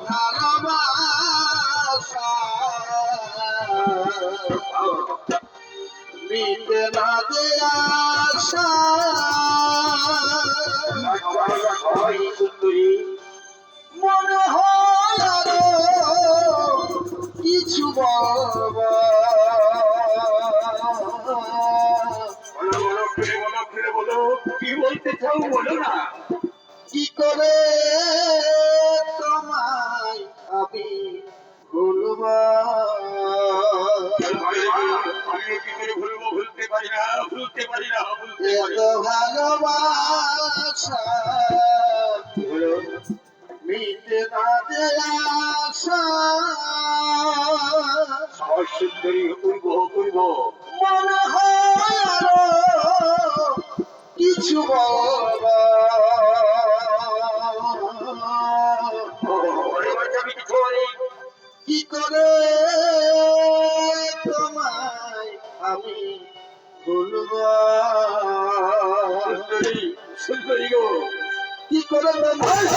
ভালোবাসা মিটে না যে আশা মনে হয় আরো কিছু বলবো কি বলতে চাও বলো না। কি করে তোমায় আমি ভুলব আমি কি করে ভুলবো? ভুলতে পারি না, ভুলতে পারি না, ভুলতে পারি এত না। ভালোবাসা মিটে না যে আশা সুন্দরী অপূর্ব অপূর্ব মনে হয় আরো কিছু বলবো কি করে তোমায় আমি ভুলব সুন্দরী সুন্দরী গো কি করে তোমায়